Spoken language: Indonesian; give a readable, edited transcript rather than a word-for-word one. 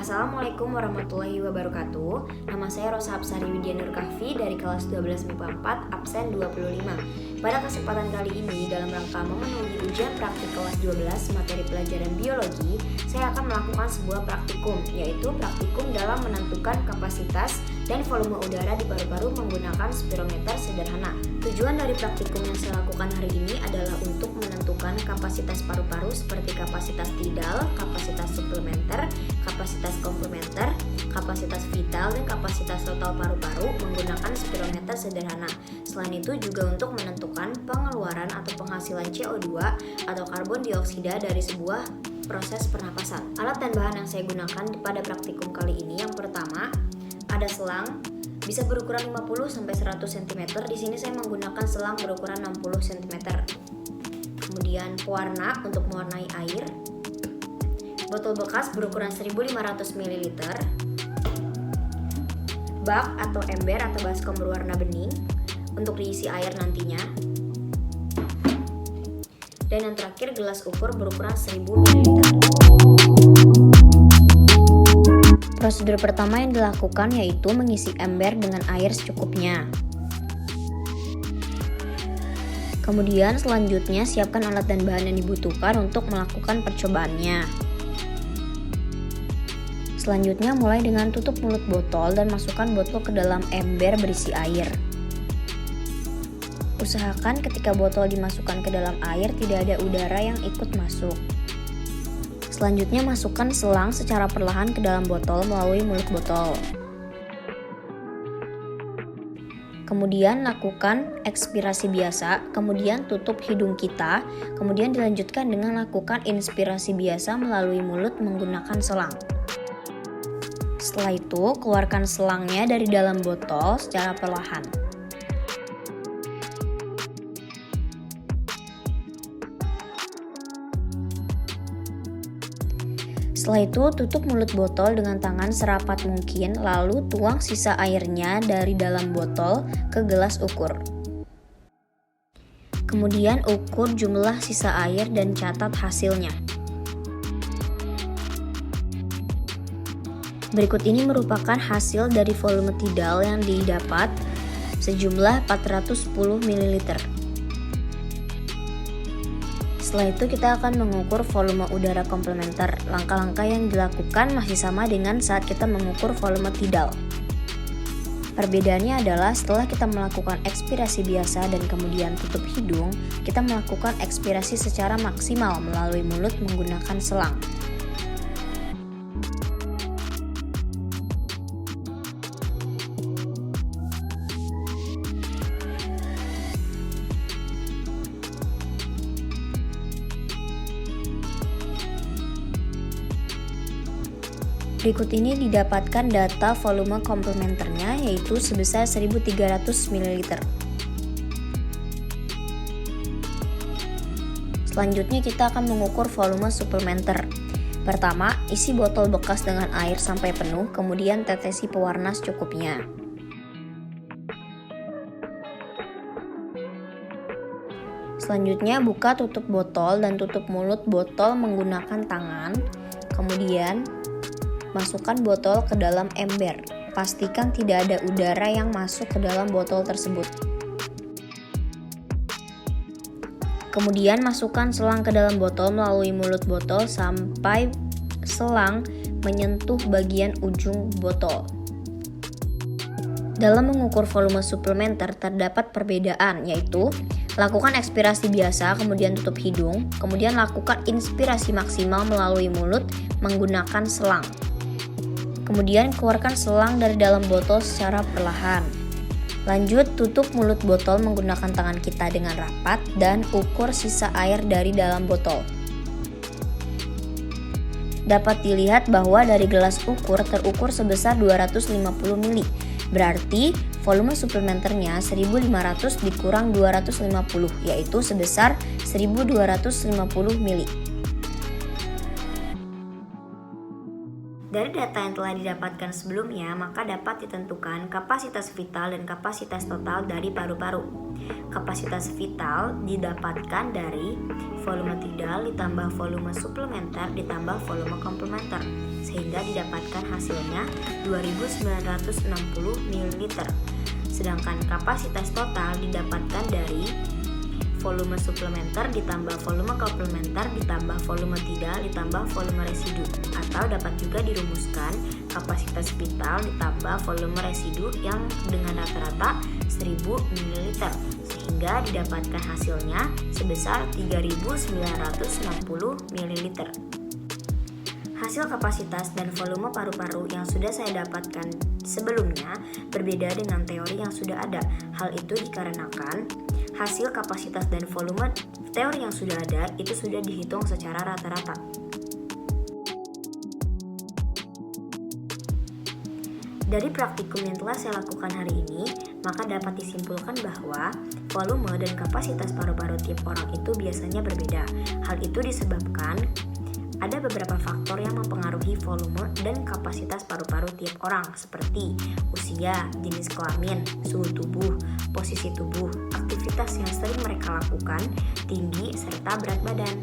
Assalamualaikum warahmatullahi wabarakatuh. Nama saya Rosa Hapsari Widya Nur Kahfi dari kelas 12 MIPA 4 absen 25. Pada kesempatan kali ini dalam rangka memenuhi ujian praktik kelas 12 materi pelajaran biologi, saya akan melakukan sebuah praktikum, yaitu praktikum dalam menentukan kapasitas dan volume udara di paru-paru menggunakan spirometer sederhana. Tujuan dari praktikum yang saya lakukan hari ini adalah untuk menentukan kapasitas paru-paru seperti kapasitas tidal, kapasitas suplementer, kapasitas komplementer, kapasitas vital, dan kapasitas total paru-paru menggunakan spirometer sederhana. Selain itu juga untuk menentukan pengeluaran atau penghasilan CO2 atau karbon dioksida dari sebuah proses pernapasan. Alat dan bahan yang saya gunakan pada praktikum kali ini, yang pertama ada selang, bisa berukuran 50-100 cm. Di sini saya menggunakan selang berukuran 60 cm. Kemudian pewarna untuk mewarnai air, botol bekas berukuran 1500 ml, bak atau ember atau baskom berwarna bening untuk diisi air nantinya, dan yang terakhir gelas ukur berukuran 1000 ml. Prosedur pertama yang dilakukan yaitu mengisi ember dengan air secukupnya. Kemudian selanjutnya siapkan alat dan bahan yang dibutuhkan untuk melakukan percobaannya. Selanjutnya mulai dengan tutup mulut botol dan masukkan botol ke dalam ember berisi air. Usahakan ketika botol dimasukkan ke dalam air tidak ada udara yang ikut masuk. Selanjutnya masukkan selang secara perlahan ke dalam botol melalui mulut botol. Kemudian lakukan ekspirasi biasa, kemudian tutup hidung kita, kemudian dilanjutkan dengan lakukan inspirasi biasa melalui mulut menggunakan selang. Setelah itu, keluarkan selangnya dari dalam botol secara perlahan. Setelah itu, tutup mulut botol dengan tangan serapat mungkin, lalu tuang sisa airnya dari dalam botol ke gelas ukur. Kemudian ukur jumlah sisa air dan catat hasilnya. Berikut ini merupakan hasil dari volume tidal yang didapat sejumlah 410 ml. Setelah itu kita akan mengukur volume udara komplementer. Langkah-langkah yang dilakukan masih sama dengan saat kita mengukur volume tidal. Perbedaannya adalah setelah kita melakukan ekspirasi biasa dan kemudian tutup hidung, kita melakukan ekspirasi secara maksimal melalui mulut menggunakan selang. Berikut ini didapatkan data volume komplementernya yaitu sebesar 1300 ml. Selanjutnya kita akan mengukur volume suplementer. Pertama, isi botol bekas dengan air sampai penuh, kemudian tetesi pewarna secukupnya. Selanjutnya buka tutup botol dan tutup mulut botol menggunakan tangan. Kemudian masukkan botol ke dalam ember. Pastikan tidak ada udara yang masuk ke dalam botol tersebut. Kemudian masukkan selang ke dalam botol melalui mulut botol sampai selang menyentuh bagian ujung botol. Dalam mengukur volume suplementer terdapat perbedaan, yaitu lakukan ekspirasi biasa, kemudian tutup hidung, kemudian lakukan inspirasi maksimal melalui mulut menggunakan selang. Kemudian keluarkan selang dari dalam botol secara perlahan. Lanjut, tutup mulut botol menggunakan tangan kita dengan rapat dan ukur sisa air dari dalam botol. Dapat dilihat bahwa dari gelas ukur terukur sebesar 250 ml. Berarti volume suplementernya 1500 dikurang 250, yaitu sebesar 1250 ml. Dari data yang telah didapatkan sebelumnya, maka dapat ditentukan kapasitas vital dan kapasitas total dari paru-paru. Kapasitas vital didapatkan dari volume tidal ditambah volume suplementer ditambah volume komplementer, sehingga didapatkan hasilnya 2960 ml. Sedangkan kapasitas total didapatkan dari volume suplementer ditambah volume komplementer ditambah volume tidal ditambah volume residu, atau dapat juga dirumuskan kapasitas vital ditambah volume residu yang dengan rata-rata 1000 ml, sehingga didapatkan hasilnya sebesar 3960 ml. Hasil kapasitas dan volume paru-paru yang sudah saya dapatkan sebelumnya berbeda dengan teori yang sudah ada. Hal itu dikarenakan hasil kapasitas dan volume teori yang sudah ada itu sudah dihitung secara rata-rata. Dari praktikum yang telah saya lakukan hari ini, maka dapat disimpulkan bahwa volume dan kapasitas paru-paru tiap orang itu biasanya berbeda. Hal itu disebabkan ada beberapa faktor yang mempengaruhi volume dan kapasitas paru-paru tiap orang, seperti usia, jenis kelamin, suhu tubuh, posisi tubuh, aktivitas yang sering mereka lakukan, tinggi, serta berat badan.